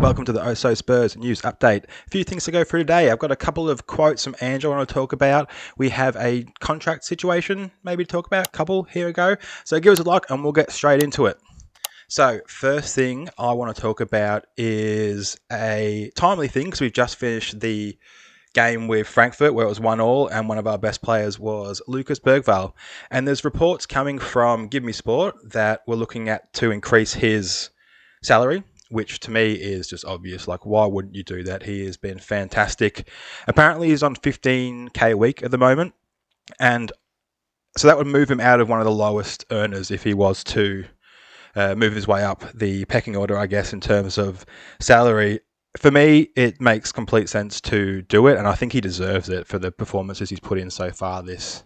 welcome to the OSO Spurs News Update. A few things to go through today. I've got a couple of quotes from Ange I want to talk about. We have a contract situation maybe to talk about. Couple, here we go. So give us a like and we'll get straight into it. So first thing I want to talk about is a timely thing because we've just finished the game with Frankfurt where it was 1-1 and one of our best players was Lucas Bergvall. And there's reports coming from Give Me Sport that we're looking at to increase his salary, which to me is just obvious. Like, why wouldn't you do that? He has been fantastic. Apparently he's on 15k a week at the moment. And so that would move him out of one of the lowest earners if he was to move his way up the pecking order, I guess, in terms of salary. For me, it makes complete sense to do it, and I think he deserves it for the performances he's put in so far this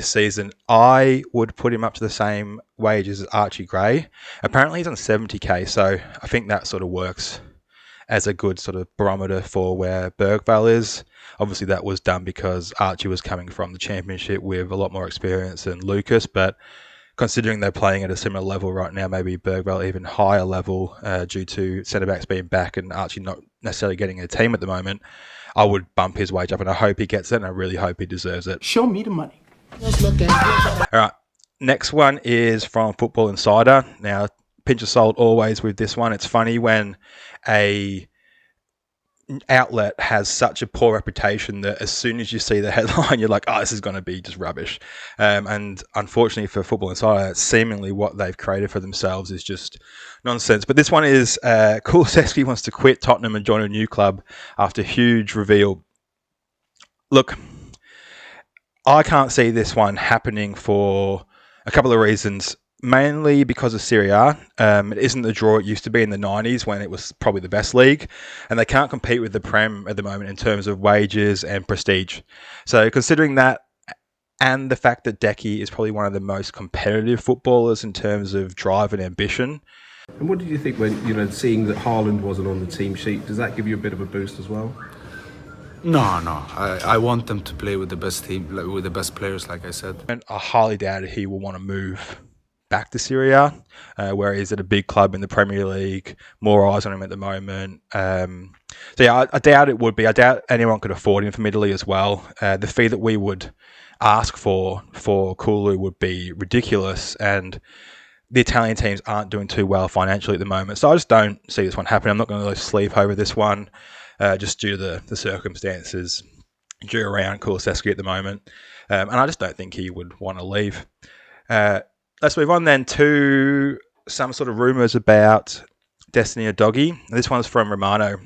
season. I would put him up to the same wages as Archie Gray. Apparently he's on 70k, so I think that sort of works as a good sort of barometer for where Bergvall is. Obviously that was done because Archie was coming from the championship with a lot more experience than Lucas, but considering they're playing at a similar level right now, maybe Bergvall even higher level due to centre-backs being back and Archie not necessarily getting a team at the moment, I would bump his wage up, and I hope he gets it, and I really hope he deserves it. Show me the money. All right, next one is from Football Insider. Now, pinch of salt always with this one. It's funny when a outlet has such a poor reputation that as soon as you see the headline, you're like, oh, this is going to be just rubbish. And unfortunately for Football Insider, seemingly what they've created for themselves is just nonsense. But this one is Kulusevski wants to quit Tottenham and join a new club after huge reveal. Look, I can't see this one happening for a couple of reasons. Mainly because of Serie A. It isn't the draw it used to be in the 90s when it was probably the best league, and they can't compete with the Prem at the moment in terms of wages and prestige. So considering that, and the fact that Decky is probably one of the most competitive footballers in terms of drive and ambition. And what did you think when, seeing that Haaland wasn't on the team sheet? Does that give you a bit of a boost as well? No. I want them to play with the best team, with the best players, like I said. And I highly doubt he will want to move back to Serie A, where he's at a big club in the Premier League, more eyes on him at the moment. So yeah, I doubt it would be. I doubt anyone could afford him from Italy as well. The fee that we would ask for Kulu would be ridiculous, and the Italian teams aren't doing too well financially at the moment. So I just don't see this one happening. I'm not going to sleep over this one, just due to the circumstances due around Kulusevski at the moment. And I just don't think he would want to leave. Let's move on then to some sort of rumours about Destiny Udogie. This one's from Romano,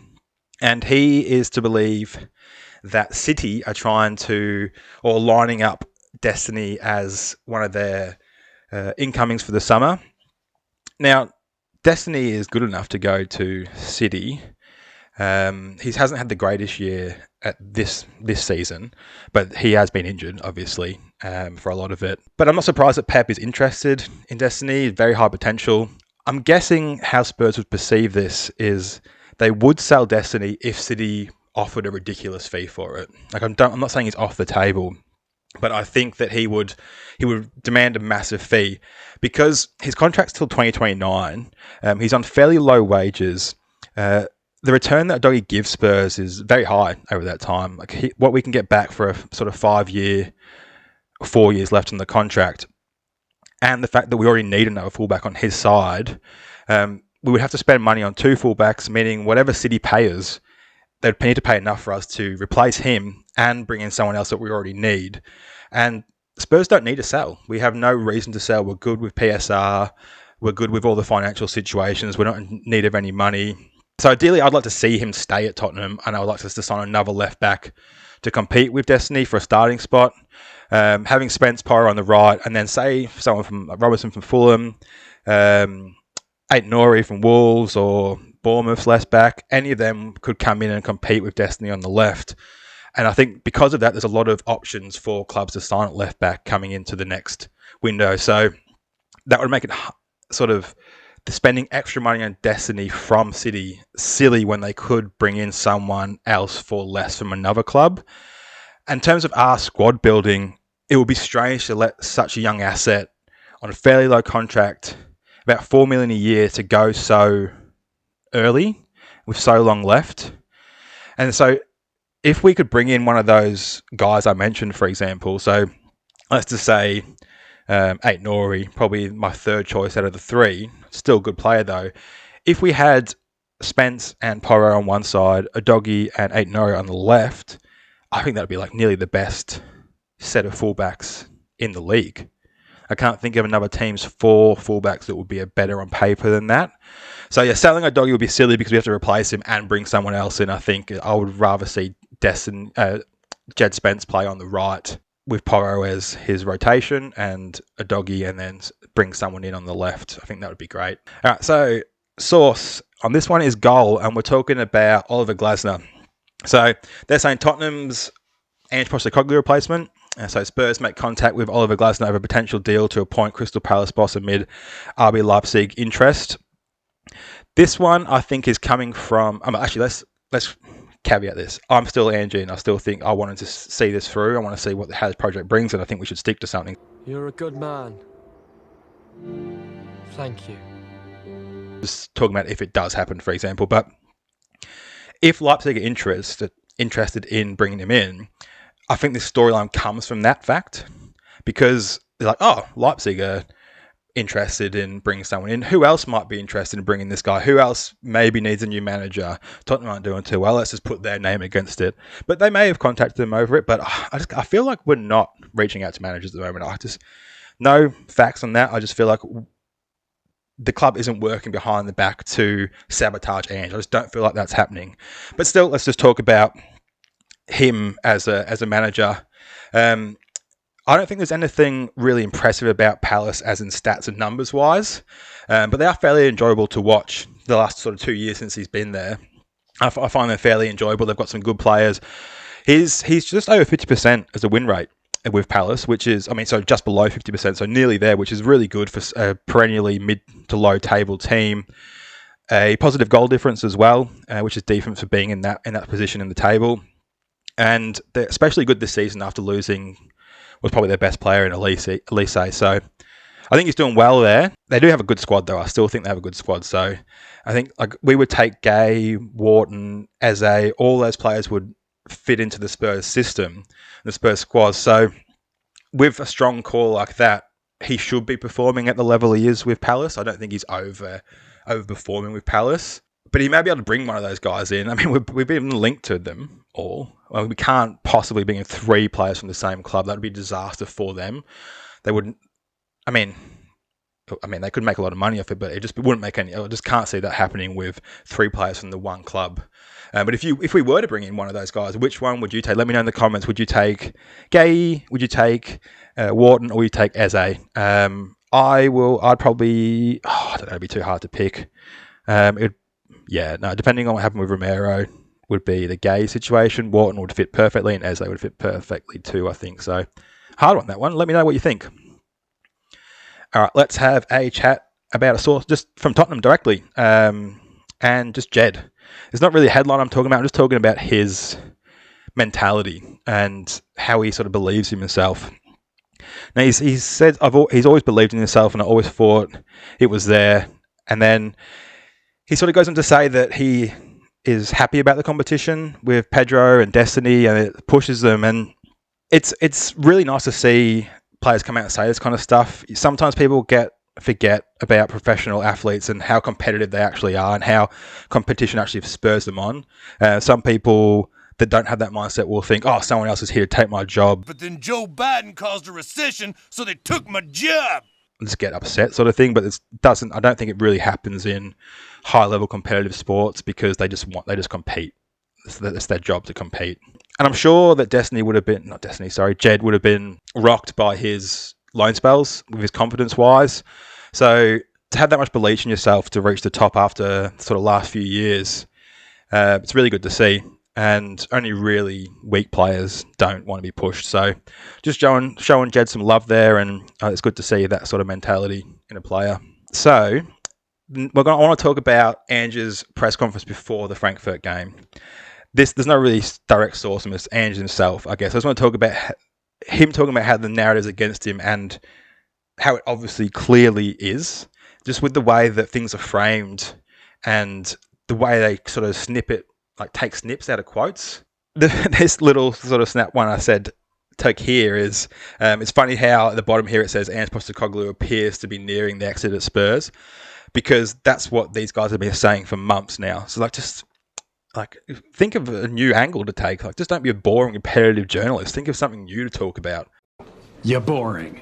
and he is to believe that City are trying to, or lining up Destiny as one of their incomings for the summer. Now, Destiny is good enough to go to City. He hasn't had the greatest year at this season, but he has been injured, obviously, for a lot of it. But I'm not surprised that Pep is interested in Destiny. Very high potential. I'm guessing how Spurs would perceive this is they would sell Destiny if City offered a ridiculous fee for it. Like I'm not saying he's off the table, but I think that he would demand a massive fee because his contract's till 2029. He's on fairly low wages. The return that Udogie gives Spurs is very high over that time. Like what we can get back for a sort of 4 years left on the contract, and the fact that we already need another fullback on his side, we would have to spend money on two fullbacks, meaning whatever City pay us, they'd need to pay enough for us to replace him and bring in someone else that we already need. And Spurs don't need to sell. We have no reason to sell. We're good with PSR. We're good with all the financial situations. We're not in need of any money. So ideally, I'd like to see him stay at Tottenham, and I would like us to sign another left back to compete with Destiny for a starting spot. Having Spence Power on the right, and then say someone from Robertson from Fulham, Aït-Nouri from Wolves or Bournemouth's left back, any of them could come in and compete with Destiny on the left. And I think because of that, there's a lot of options for clubs to sign at left back coming into the next window. So that would make it sort of spending extra money on Destiny from City silly when they could bring in someone else for less from another club. In terms of our squad building, it would be strange to let such a young asset on a fairly low contract, about $4 million a year, to go so early. with so long left. And so if we could bring in one of those guys I mentioned, for example, so let's just say Ait-Nouri, probably my third choice out of the three, still a good player though. If we had Spence and Porro on one side, Udogie and Ait-Nouri on the left, I think that would be like nearly the best set of fullbacks in the league. I can't think of another team's 4 fullbacks that would be a better on paper than that. So yeah, selling Udogie would be silly because we have to replace him and bring someone else in. I think I would rather see Djed Spence play on the right with Porro as his rotation and Udogie, and then bring someone in on the left. I think that would be great. All right, so source on this one is Goal, and we're talking about Oliver Glasner. So they're saying Tottenham's Ange Postecoglou replacement. So Spurs make contact with Oliver Glasner over a potential deal to appoint Crystal Palace boss amid RB Leipzig interest. This one I think is coming from. Actually, let's caveat this. I'm still Angie, and I still think I wanted to see this through. I want to see how this project brings, and I think we should stick to something. You're a good man. Thank you. Just talking about if it does happen, for example. But if Leipzig are interested in bringing him in, I think this storyline comes from that fact, because they're like, oh, Leipzig are interested in bringing someone in. Who else might be interested in bringing this guy? Who else maybe needs a new manager? Tottenham aren't doing too well. Let's just put their name against it. But they may have contacted them over it. But I feel like we're not reaching out to managers at the moment. No facts on that. I just feel like the club isn't working behind the back to sabotage Ange. I just don't feel like that's happening. But still, let's just talk about him as a manager. I don't think there's anything really impressive about Palace as in stats and numbers wise, but they are fairly enjoyable to watch the last sort of 2 years since he's been there. I find them fairly enjoyable. They've got some good players. He's just over 50% as a win rate with Palace, which is, so just below 50%, so nearly there, which is really good for a perennially mid to low table team. A positive goal difference as well, which is decent for being in that position in the table. And they're especially good this season after losing was probably their best player in Elise. So I think he's doing well there. They do have a good squad though. I still think they have a good squad. So I think we would take Gay, Wharton, Eze, all those players would fit into the Spurs system, the Spurs squad. So with a strong core like that, he should be performing at the level he is with Palace. I don't think he's overperforming with Palace. But he may be able to bring one of those guys in. We've been linked to them all. We can't possibly bring in 3 players from the same club. That would be a disaster for them. They wouldn't. They could make a lot of money off it, but it just wouldn't make any. I just can't see that happening with 3 players from the one club. But if we were to bring in one of those guys, which one would you take? Let me know in the comments. Would you take Gay? Would you take Wharton? Or would you take Eze? I'd probably. I don't know. It'd be too hard to pick. Depending on what happened with Romero, would be the Gay situation. Wharton would fit perfectly, and Eze would fit perfectly too, I think. So, hard on that one. Let me know what you think. All right, let's have a chat about a source just from Tottenham directly, and just Djed. It's not really a headline I'm talking about. I'm just talking about his mentality and how he sort of believes in himself. Now, he said he's always believed in himself, and I always thought it was there. And then he sort of goes on to say that he is happy about the competition with Pedro and Destiny, and it pushes them. And it's really nice to see players come out and say this kind of stuff. Sometimes people forget about professional athletes and how competitive they actually are and how competition actually spurs them on. Some people that don't have that mindset will think, oh, someone else is here to take my job. But then Joe Biden caused a recession, so they took my job. Just get upset sort of thing, but I don't think it really happens in high level competitive sports because they just compete. It's their job to compete. And I'm sure that Djed would have been rocked by his loan spells with his confidence wise. So to have that much belief in yourself to reach the top after sort of last few years, it's really good to see. And only really weak players don't want to be pushed. So just showing Djed some love there, and it's good to see that sort of mentality in a player. So I want to talk about Ange's press conference before the Frankfurt game. There's no really direct source from this, Ange himself, I guess. I just want to talk about him talking about how the narrative's against him and how it obviously clearly is, just with the way that things are framed and the way they sort of snip it, like take snips out of quotes. This little sort of snap one I said took here is, it's funny how at the bottom here it says Ange Postecoglou appears to be nearing the exit at Spurs, because that's what these guys have been saying for months now. So just think of a new angle to take. Like, just don't be a boring, repetitive journalist. Think of something new to talk about. You're boring.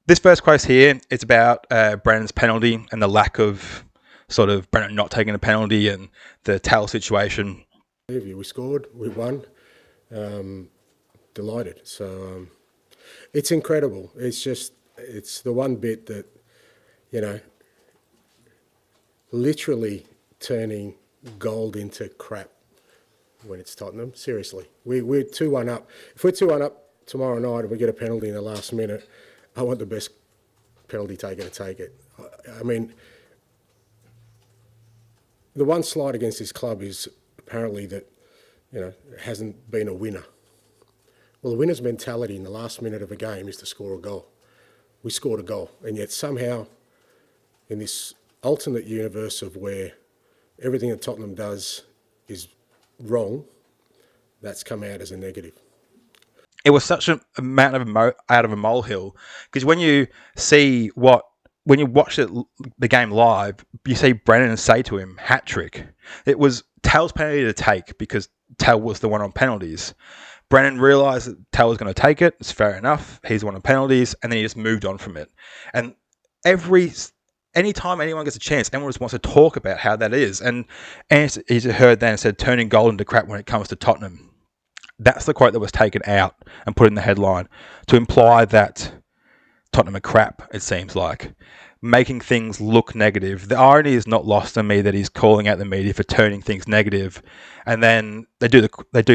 This first quote here, it's about Brennan's penalty and the lack of sort of Brennan not taking a penalty and the towel situation. We scored, we won, delighted. So it's incredible. It's the one bit that, literally turning gold into crap when it's Tottenham. Seriously, we're 2-1 up. If we're 2-1 up tomorrow night and we get a penalty in the last minute, I want the best penalty taker to take it. I mean, the one slight against this club is apparently that, it hasn't been a winner. Well, the winner's mentality in the last minute of a game is to score a goal. We scored a goal, and yet somehow in this alternate universe of where everything that Tottenham does is wrong, that's come out as a negative. It was such a mountain out of a molehill, because when you watch the game live, you see Brennan say to him, hat trick. It was Tell's penalty to take because Tell was the one on penalties. Brennan realised that Tell was going to take it. It's fair enough. He's the one on penalties, and then he just moved on from it. And anytime anyone gets a chance, everyone just wants to talk about how that is. And he's heard that and said, turning gold into crap when it comes to Tottenham. That's the quote that was taken out and put in the headline to imply that Tottenham are crap, it seems like, making things look negative. The irony is not lost on me that he's calling out the media for turning things negative, and then they do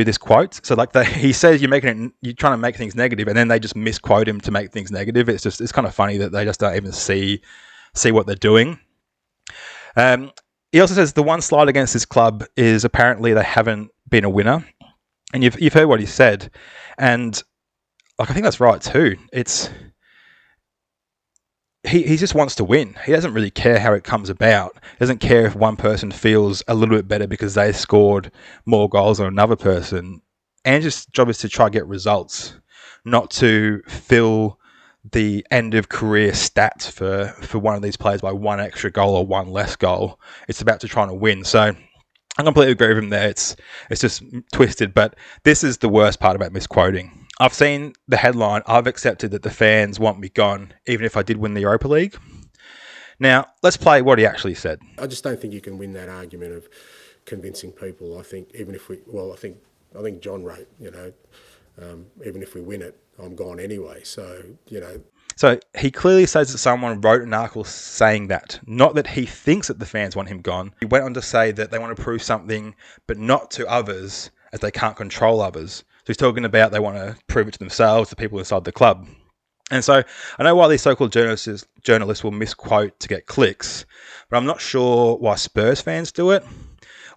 this quote. So he says you're trying to make things negative, and then they just misquote him to make things negative. It's kind of funny that they just don't even see what they're doing. He also says the one slight against this club is apparently they haven't been a winner, and you've heard what he said, and I think that's right too. He just wants to win. He doesn't really care how it comes about. He doesn't care if one person feels a little bit better because they scored more goals than another person. Ange's job is to try to get results, not to fill the end of career stats for one of these players by one extra goal or one less goal. It's about to try to win. So I completely agree with him there. It's just twisted, but this is the worst part about misquoting. I've seen the headline, I've accepted that the fans want me gone, even if I did win the Europa League. Now, let's play what he actually said. I just don't think you can win that argument of convincing people. I think I think John wrote, even if we win it, I'm gone anyway. So, So he clearly says that someone wrote an article saying that, not that he thinks that the fans want him gone. He went on to say that they want to prove something, but not to others, as they can't control others. So he's talking about they want to prove it to themselves, the people inside the club. And so I know why these so-called journalists will misquote to get clicks, but I'm not sure why Spurs fans do it.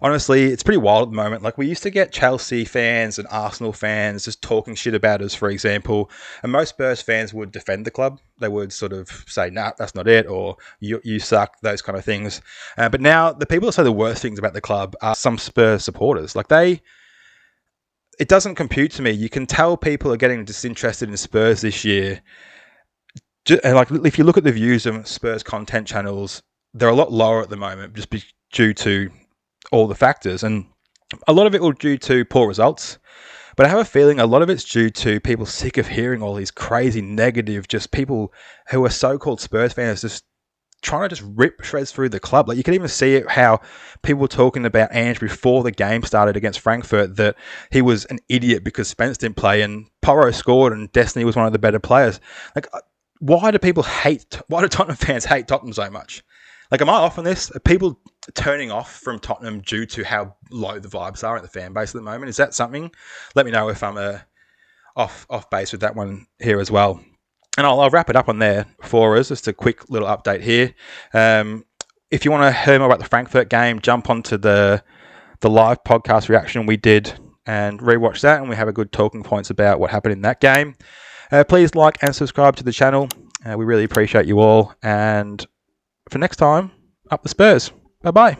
Honestly, it's pretty wild at the moment. Like, we used to get Chelsea fans and Arsenal fans just talking shit about us, for example, and most Spurs fans would defend the club. They would sort of say, nah, that's not it, or you suck, those kind of things. But now the people that say the worst things about the club are some Spurs supporters. It doesn't compute to me. You can tell people are getting disinterested in Spurs this year. And if you look at the views of Spurs content channels, they're a lot lower at the moment, just due to all the factors. And a lot of it will due to poor results. But I have a feeling a lot of it's due to people sick of hearing all these crazy negative, just people who are so-called Spurs fans just trying to just rip shreds through the club. You can even see it how people were talking about Ange before the game started against Frankfurt, that he was an idiot because Spence didn't play and Porro scored and Destiny was one of the better players. Why do Tottenham fans hate Tottenham so much? Am I off on this? Are people turning off from Tottenham due to how low the vibes are at the fan base at the moment? Is that something? Let me know if I'm off base with that one here as well. And I'll wrap it up on there for us. Just a quick little update here. If you want to hear more about the Frankfurt game, jump onto the live podcast reaction we did and rewatch that, and we have a good talking points about what happened in that game. Please like and subscribe to the channel. We really appreciate you all. And for next time, up the Spurs. Bye-bye.